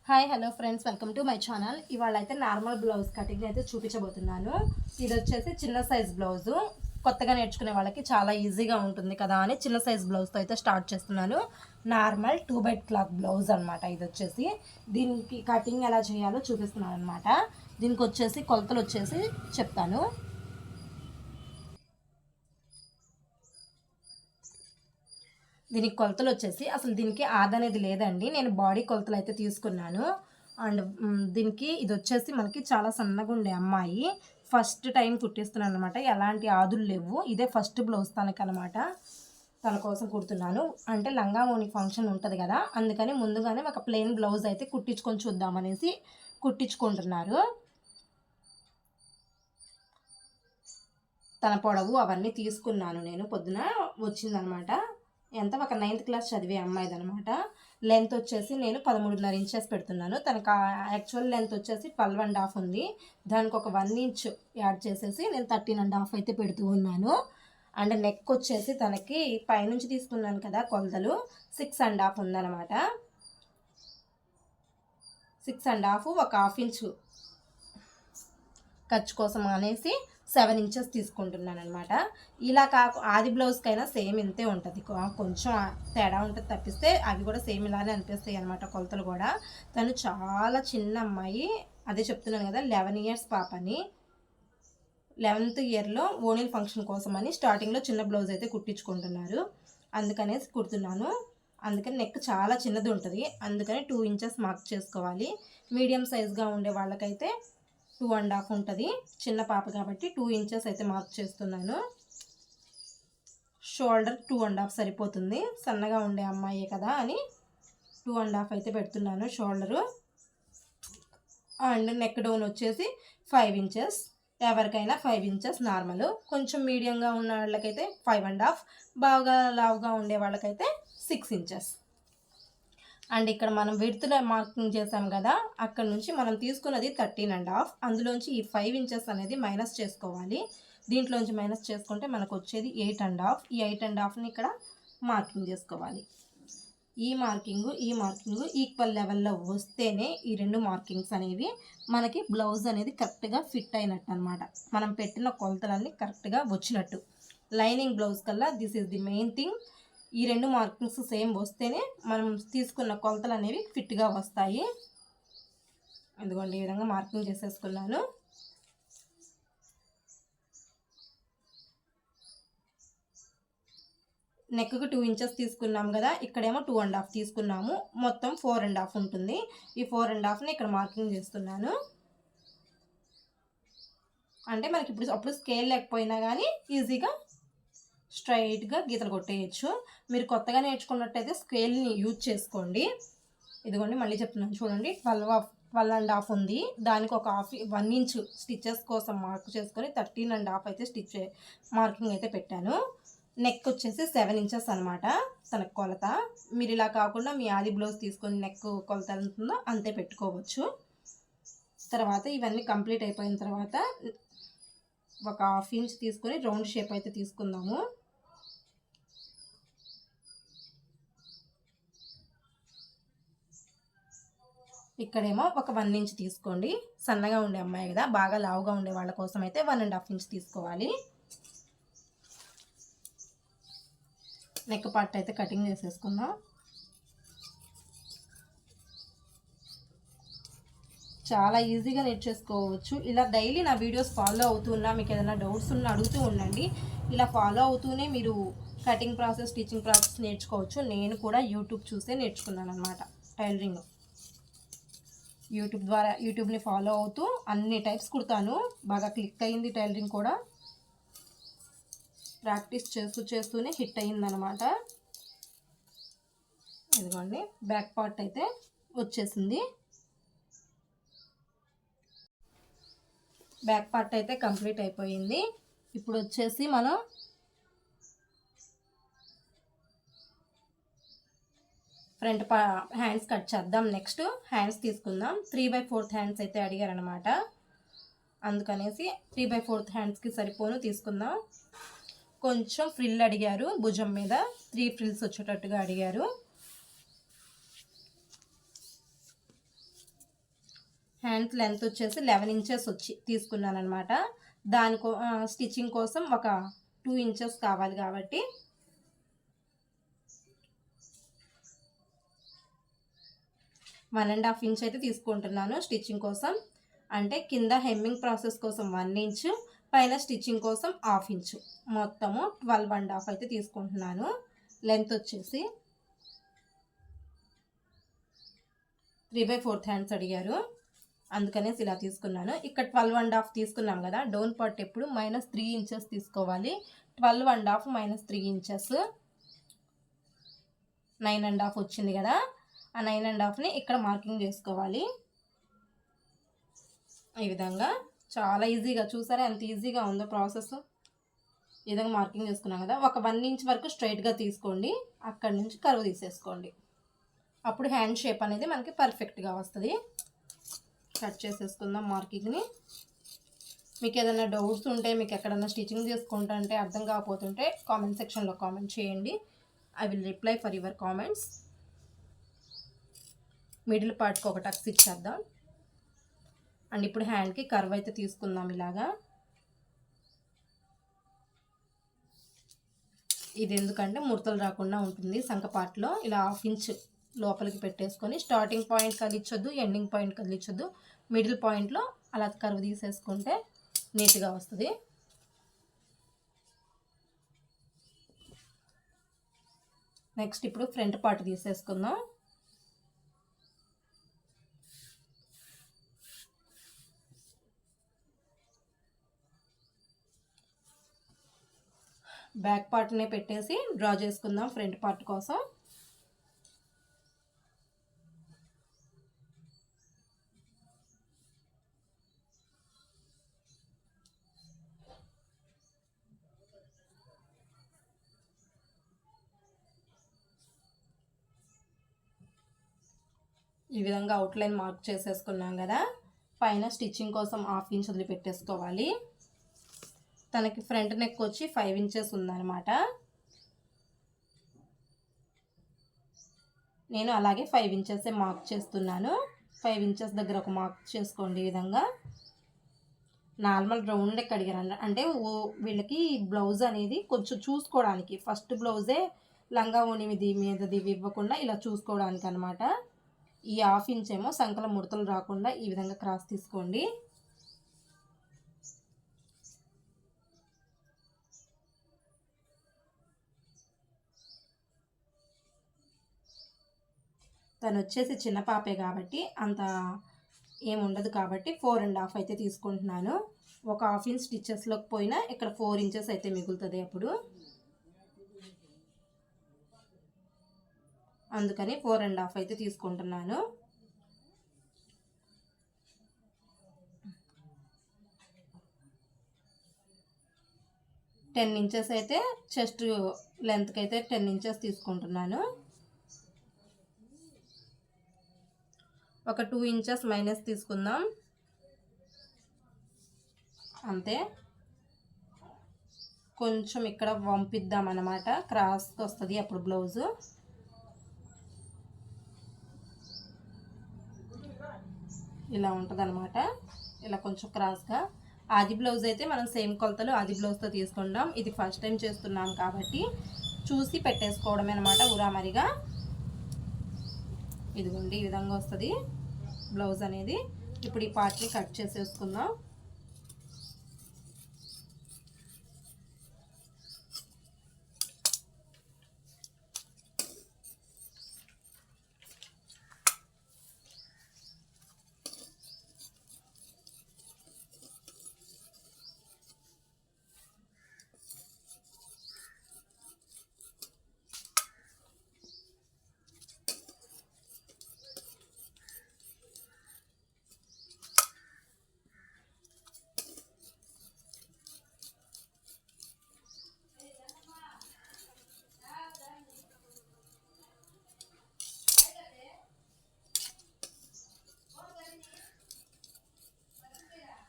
Hi hello friends, welcome to my channel. ఇవాళ అయితే normal blouse cutting అయితే చూపించబోతున్నాను. ఇది వచ్చేసి చిన్న సైజ్ బ్లౌజు. కొత్తగా నేర్చుకునే వాళ్ళకి చాలా ఈజీగా ఉంటుంది కదా అని చిన్న సైజ్ బ్లౌజ్తో అయితే స్టార్ట్ చేస్తున్నాను. నార్మల్ 2 బై క్లాత్ బ్లౌజ్ అనమాట. ఇది వచ్చేసి దీనికి కటింగ్ ఎలా చేయాలో చూపిస్తున్నాను అనమాట. దీనికి వచ్చేసి కొలతలు వచ్చేసి చెప్తాను. దీనికి కొలతలు వచ్చేసి అసలు దీనికి ఆదనేది లేదండి. నేను బాడీ కొలతలు అయితే తీసుకున్నాను. అండ్ దీనికి ఇది వచ్చేసి మనకి చాలా సన్నగా ఉండే అమ్మాయి ఫస్ట్ టైం కుట్టిస్తున్నాను అనమాట. ఎలాంటి ఆదులు లేవు. ఇదే ఫస్ట్ బ్లౌజ్ తనకనమాట. తన కోసం కుడుతున్నాను. అంటే లంగా ఓని ఫంక్షన్ ఉంటుంది కదా, అందుకని ముందుగానే ఒక ప్లెయిన్ బ్లౌజ్ అయితే కుట్టించుకొని చూద్దామనేసి కుట్టించుకుంటున్నారు. తన పొడవు అవన్నీ తీసుకున్నాను నేను. పొద్దున వచ్చిందనమాట. ఎంత ఒక 9th క్లాస్ చదివే అమ్మాయిది అనమాట. లెంత్ వచ్చేసి నేను 13.5 ఇంచెస్ పెడుతున్నాను. తనకు యాక్చువల్ లెంత్ వచ్చేసి 12.5 ఉంది. దానికి ఒక 1 ఇంచ్ యాడ్ చేసేసి నేను 13.5 అయితే పెడుతూ ఉన్నాను. అండ్ నెక్ వచ్చేసి తనకి పైనుంచి తీసుకున్నాను కదా కొలతలు, 6.5 ఉందన్నమాట. 6.5 ఒక 1/2 ఇంచు ఖర్చు కోసం అనేసి 7 ఇంచెస్ తీసుకుంటున్నాను అనమాట. ఇలా ఆది బ్లౌజ్కైనా సేమ్ ఇంతే ఉంటుంది. కొంచెం తేడా ఉంటుంది తప్పిస్తే అవి కూడా సేమ్ ఇలానే అనిపిస్తాయి అనమాట కొలతలు కూడా. తను చాలా చిన్న అమ్మాయి. అదే చెప్తున్నాను కదా, 11 ఇయర్స్ పాపని. 11th ఇయర్లో ఓణీల్ ఫంక్షన్ కోసం అని స్టార్టింగ్లో చిన్న బ్లౌజ్ అయితే కుట్టించుకుంటున్నారు. అందుకనేసి కుడుతున్నాను. అందుకని నెక్ చాలా చిన్నది ఉంటుంది. అందుకని 2 ఇంచెస్ మార్క్ చేసుకోవాలి. మీడియం సైజ్గా ఉండే వాళ్ళకైతే 2.5 ఉంటుంది. చిన్న పాప కాబట్టి 2 ఇంచెస్ అయితే మార్క్ చేస్తున్నాను. షోల్డర్ 2.5 సరిపోతుంది. సన్నగా ఉండే అమ్మాయే కదా అని 2.5 అయితే పెడుతున్నాను షోల్డరు. అండ్ నెక్ డౌన్ వచ్చేసి 5 ఇంచెస్. ఎవరికైనా 5 ఇంచెస్ నార్మల్. కొంచెం మీడియంగా ఉన్న వాళ్ళకైతే 5.5, బాగా లావుగా ఉండే వాళ్ళకైతే 6 ఇంచెస్. అండ్ ఇక్కడ మనం విడ్త్లో మార్కింగ్ చేసాం కదా, అక్కడ నుంచి మనం తీసుకున్నది 13.5. అందులోంచి ఈ 5 ఇంచెస్ అనేది మైనస్ చేసుకోవాలి. దీంట్లోంచి మైనస్ చేసుకుంటే మనకు వచ్చేది 8.5. ఈ 8.5ని ఇక్కడ మార్కింగ్ చేసుకోవాలి. ఈ మార్కింగు ఈక్వల్ లెవెల్లో వస్తేనే ఈ 2 మార్కింగ్స్ అనేవి మనకి బ్లౌజ్ అనేది కరెక్ట్గా ఫిట్ అయినట్టు అనమాట. మనం పెట్టిన కొలతలన్నీ కరెక్ట్గా వచ్చినట్టు. లైనింగ్ బ్లౌజ్ కల్లా this is the main thing. ఈ 2 మార్కింగ్స్ సేమ్ వస్తేనే మనం తీసుకున్న కొలతలు అనేవి ఫిట్గా వస్తాయి. ఎందుకంటే ఈ విధంగా మార్కింగ్ చేసేసుకున్నాను. నెక్కు 2 ఇంచెస్ తీసుకున్నాం కదా, ఇక్కడేమో 2.5 తీసుకున్నాము. మొత్తం 4.5 ఉంటుంది. ఈ 4.5ని ఇక్కడ మార్కింగ్ చేస్తున్నాను. అంటే మనకి అప్పుడు స్కేల్ లేకపోయినా కానీ ఈజీగా స్ట్రైట్గా గీతలు కొట్టేయచ్చు. మీరు కొత్తగా నేర్చుకున్నట్టయితే స్కేల్ని యూజ్ చేసుకోండి. ఇదిగోండి మళ్ళీ చెప్తున్నాను చూడండి. 12.5 ఉంది. దానికి ఒక 1 ఇంచ్ స్టిచ్చెస్ కోసం మార్క్ చేసుకొని 13.5 అయితే మార్కింగ్ అయితే పెట్టాను. నెక్ వచ్చేసి 7 ఇంచెస్ అనమాట తన కొలత. మీరు ఇలా కాకుండా మీ ఆది బ్లౌజ్ తీసుకొని నెక్ కొలత ఎంతుందో అంతే పెట్టుకోవచ్చు. తర్వాత ఇవన్నీ కంప్లీట్ అయిపోయిన తర్వాత ఒక 1/2 ఇంచ్ తీసుకొని రౌండ్ షేప్ అయితే తీసుకుందాము. ఇక్కడేమో ఒక 1 ఇంచ్ తీసుకోండి. సన్నగా ఉండే అమ్మాయి కదా, బాగా లావుగా ఉండే వాళ్ళ కోసం అయితే 1.5 ఇంచ్ తీసుకోవాలి. నెక్ పార్ట్ అయితే కటింగ్ చేసేసుకుందాం. చాలా ఈజీగా నేర్చేసుకోవచ్చు. ఇలా డైలీ నా వీడియోస్ ఫాలో అవుతున్నా, మీకు ఏదైనా డౌట్స్ ఉన్నా అడుగుతూ ఉండండి. ఇలా ఫాలో అవుతూనే మీరు కటింగ్ ప్రాసెస్, స్టిచ్చింగ్ ప్రాసెస్ నేర్చుకోవచ్చు. నేను కూడా యూట్యూబ్ చూసే నేర్చుకున్నాను అనమాట టైలరింగ్. యూట్యూబ్ని ఫాలో అవుతూ అన్ని టైప్స్ కుడతాను. బాగా క్లిక్ అయింది టైలరింగ్ కూడా. ప్రాక్టీస్ చేస్తూనే హిట్ అయిందనమాట. ఇదిగోండి బ్యాక్ పార్ట్ అయితే వచ్చేసింది. బ్యాక్ పార్ట్ అయితే కంప్లీట్ అయిపోయింది. ఇప్పుడు వచ్చేసి మనం ఫ్రంట్ హ్యాండ్స్ కట్ చేద్దాం. నెక్స్ట్ హ్యాండ్స్ తీసుకుందాం. 3/4 హ్యాండ్స్ అయితే అడిగారనమాట. అందుకనేసి 3/4 హ్యాండ్స్కి సరిపోను తీసుకుందాం. కొంచెం ఫ్రిల్ అడిగారు, భుజం మీద 3 ఫ్రిల్స్ వచ్చేటట్టుగా అడిగారు. హ్యాండ్ లెంత్ వచ్చేసి 11 ఇంచెస్ తీసుకున్నాను అనమాట. దానికో స్టిచ్చింగ్ కోసం ఒక 2 ఇంచెస్ కావాలి కాబట్టి 1.5 ఇంచ్ అయితే తీసుకుంటున్నాను స్టిచ్చింగ్ కోసం. అంటే కింద హెమ్మింగ్ ప్రాసెస్ కోసం 1 ఇంచు, పైన స్టిచ్చింగ్ కోసం 1/2 ఇంచు, మొత్తము 12.5 అయితే తీసుకుంటున్నాను. లెంత్ వచ్చేసి 3/4 హ్యాండ్స్ అడిగారు, అందుకనేసి ఇలా తీసుకున్నాను. ఇక్కడ 12.5 తీసుకున్నాం కదా, డౌన్ పార్ట్ ఎప్పుడు -3 ఇంచెస్ తీసుకోవాలి. 12.5 -3 ఇంచెస్ 9.5 వచ్చింది కదా, ఆ 9.5ని ఇక్కడ మార్కింగ్ చేసుకోవాలి. ఈ విధంగా చాలా ఈజీగా, చూసారా ఎంత ఈజీగా ఉందో ప్రాసెస్. ఈ విధంగా మార్కింగ్ చేసుకున్నాం కదా, ఒక 1 ఇంచ్ వరకు స్ట్రైట్గా తీసుకోండి, అక్కడి నుంచి కర్వ్ తీసేసుకోండి. అప్పుడు హ్యాండ్ షేప్ అనేది మనకి పర్ఫెక్ట్గా వస్తుంది. కట్ చేసేసుకుందాం మార్కింగ్ని. మీకు ఏదైనా డౌట్స్ ఉంటే, మీకు ఎక్కడన్నా స్టిచ్చింగ్ చేసుకుంటుంటే అర్థం కాకపోతుంటే కామెంట్ సెక్షన్లో కామెంట్ చేయండి. I will reply for your comments. Middle పార్ట్కి ఒక టక్స్ ఇచ్చేద్దాం. అండ్ ఇప్పుడు హ్యాండ్కి కర్వ్ అయితే తీసుకుందాం ఇలాగా. ఇది ఎందుకంటే ముడతలు రాకుండా ఉంటుంది. సంక పార్ట్లో ఇలా 1/2 ఇంచ్ లోపలికి పెట్టేసుకొని స్టార్టింగ్ పాయింట్ కదిలించొద్దు, ఎండింగ్ పాయింట్ కదిలించొద్దు, మిడిల్ పాయింట్లో అలా కర్వ్ తీసేసుకుంటే నీట్గా వస్తుంది. నెక్స్ట్ ఇప్పుడు ఫ్రంట్ పార్ట్ తీసేసుకుందాం. బ్యాక్ పార్ట్నే పెట్టేసి డ్రా చేసుకుందాం ఫ్రంట్ పార్ట్ కోసం. ఈ విధంగా అవుట్లైన్ మార్క్ చేసేసుకున్నాం కదా, పైన స్టిచ్చింగ్ కోసం 1/2 ఇంచ్ వదిలిపెట్టేసుకోవాలి. తనకి ఫ్రంట్ నెక్ వచ్చి 5 ఇంచెస్ ఉందన్నమాట. నేను అలాగే 5 ఇంచెస్ మార్క్ చేస్తున్నాను. 5 ఇంచెస్ దగ్గర ఒక మార్క్ చేసుకోండి. ఈ విధంగా నార్మల్ రౌండ్ నెక్ అడిగారు అంటే వీళ్ళకి బ్లౌజ్ అనేది కొంచెం చూసుకోవడానికి, ఫస్ట్ బ్లౌజే లంగా ఓణిది మీదది ఇవ్వకుండా ఇలా చూసుకోవడానికి అనమాట. ఈ 1/2 ఇంచ్ ఏమో సంకల ముడతలు రాకుండా ఈ విధంగా క్రాస్ తీసుకోండి. తను వచ్చేసి చిన్న పాపే కాబట్టి అంత ఏముండదు కాబట్టి 4.5 అయితే తీసుకుంటున్నాను. ఒక 1/2 ఇంచ్ స్టిచ్చెస్లోకి పోయినా ఇక్కడ 4 ఇంచెస్ అయితే మిగులుతుంది అప్పుడు, అందుకని 4.5 అయితే తీసుకుంటున్నాను. టెన్ ఇంచెస్ అయితే చెస్ట్ లెంత్కి అయితే 10 ఇంచెస్ తీసుకుంటున్నాను. ఒక 2 ఇంచెస్ మైనస్ తీసుకుందాం అంతే. కొంచెం ఇక్కడ వంపిద్దాం అన్నమాట, క్రాస్కి వస్తుంది అప్పుడు బ్లౌజు. ఇలా ఉంటుంది అనమాట, ఇలా కొంచెం క్రాస్గా. ఆది బ్లౌజ్ అయితే మనం సేమ్ కొలతలు ఆది బ్లౌజ్తో తీసుకుంటాం. ఇది ఫస్ట్ టైం చేస్తున్నాం కాబట్టి చూసి పెట్టేసుకోవడమే అనమాట ఉరామరిగా. ఇదిగోండి ఈ విధంగా వస్తుంది బ్లౌజ్ అనేది. ఇప్పుడు ఈ పార్ట్ని కట్ చేసేసుకుందాం.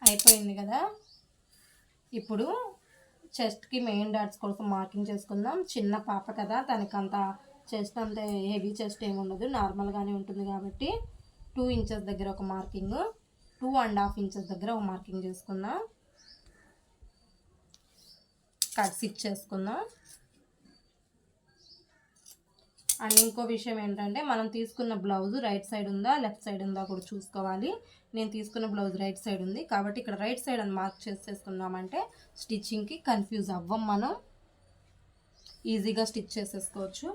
అయిపోయింది కదా, ఇప్పుడు చెస్ట్కి మెయిన్ డాట్స్ కోసం మార్కింగ్ చేసుకుందాం. చిన్న పాప కదా, తనకంత చెస్ట్ అంత హెవీ చెస్ట్ ఏమి ఉండదు, నార్మల్గానే ఉంటుంది కాబట్టి 2 ఇంచెస్ దగ్గర ఒక మార్కింగ్. 2.5 ఇంచెస్ దగ్గర ఒక మార్కింగ్ చేసుకుందాం. కట్ స్టిచ్ చేసుకుందాం. అండ్ ఇంకో విషయం ఏంటంటే మనం తీసుకున్న బ్లౌజ్ రైట్ సైడ్ ఉందా లెఫ్ట్ సైడ్ ఉందా కూడా చూసుకోవాలి. నేను తీసుకున్న బ్లౌజ్ రైట్ సైడ్ ఉంది కాబట్టి ఇక్కడ రైట్ సైడ్ అని మార్క్ చేసేసుకున్నామంటే స్టిచ్చింగ్కి కన్ఫ్యూజ్ అవ్వం, మనం ఈజీగా స్టిచ్ చేసేసుకోవచ్చు.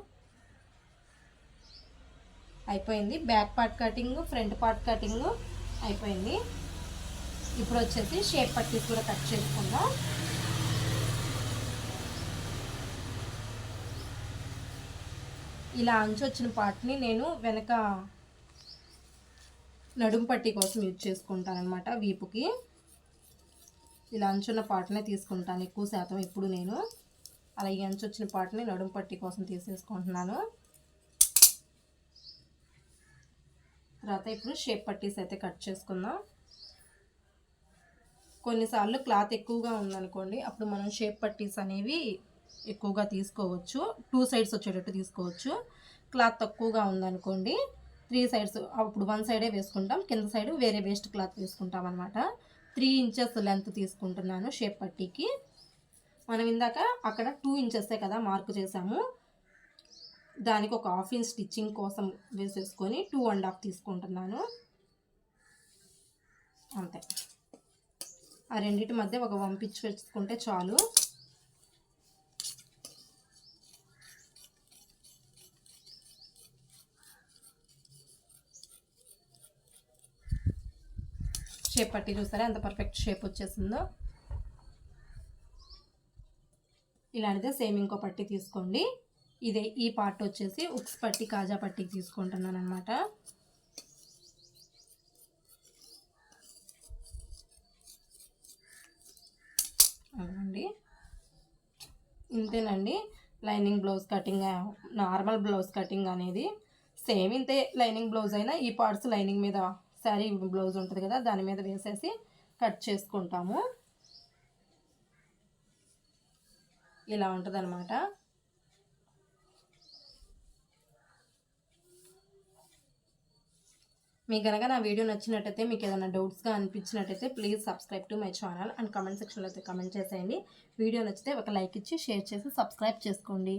అయిపోయింది. Back part cutting, front part cutting అయిపోయింది. ఇప్పుడు వచ్చేసి షేప్ పట్టీస్ కూడా కట్ చేసుకుందాం. ఇలా అంచు వచ్చిన పార్ట్ని నేను వెనక నడుము పట్టీ కోసం యూజ్ చేసుకుంటాను అనమాట. వీపుకి ఇలా అంచున్న పార్ట్నే తీసుకుంటాను ఎక్కువ శాతం ఇప్పుడు నేను. అలా ఈ అంచు వచ్చిన పార్ట్ని నడుము పట్టీ కోసం తీసేసుకుంటున్నాను. తర్వాత ఇప్పుడు షేప్ పట్టీస్ అయితే కట్ చేసుకుందాం. కొన్నిసార్లు క్లాత్ ఎక్కువగా ఉందనుకోండి, అప్పుడు మనం షేప్ పట్టీస్ అనేవి ఎక్కువగా తీసుకోవచ్చు. 2 సైడ్స్ వచ్చేటట్టు తీసుకోవచ్చు. క్లాత్ తక్కువగా ఉందనుకోండి 3 సైడ్స్, అప్పుడు 1 సైడే వేసుకుంటాం, కింద సైడ్ వేరే వేస్ట్ క్లాత్ వేసుకుంటాం అనమాట. 3 ఇంచెస్ లెంత్ తీసుకుంటున్నాను షేప్ పట్టీకి. మనం ఇందాక అక్కడ 2 ఇంచెసే కదా మార్క్ చేసాము, దానికి ఒక 1/2 ఇంచ్ స్టిచ్చింగ్ కోసం వేసేసుకొని 2.5 తీసుకుంటున్నాను అంతే. ఆ రెండింటి మధ్య ఒక వంపించి వేసుకుంటే చాలు. షేప్ పట్టి చూస్తారా ఎంత పర్ఫెక్ట్ షేప్ వచ్చేసిందో. ఇలాంటిదే సేమ్ ఇంకో పట్టి తీసుకోండి. ఇదే ఈ పార్ట్ వచ్చేసి ఉక్స్ పట్టి కాజా పట్టికి తీసుకుంటున్నాను అనమాట. అవునండి, ఇంతేనండి. Lining blouse cutting, normal blouse cutting అనేది సేమ్ ఇంతే. లైనింగ్ బ్లౌజ్ అయినా ఈ పార్ట్స్ లైనింగ్ మీద శారీ బ్లౌజ్ ఉంటుంది కదా దాని మీద వేసేసి కట్ చేసుకుంటాము. ఇలా ఉంటుంది అనమాట. మీకు కనుక నా వీడియో నచ్చినట్టయితే, మీకు ఏదైనా డౌట్స్గా అనిపించినట్టయితే please subscribe to my channel and comment సెక్షన్లో అయితే కమెంట్ చేసేయండి. వీడియో నచ్చితే ఒక లైక్ ఇచ్చి షేర్ చేసి సబ్స్క్రైబ్ చేసుకోండి.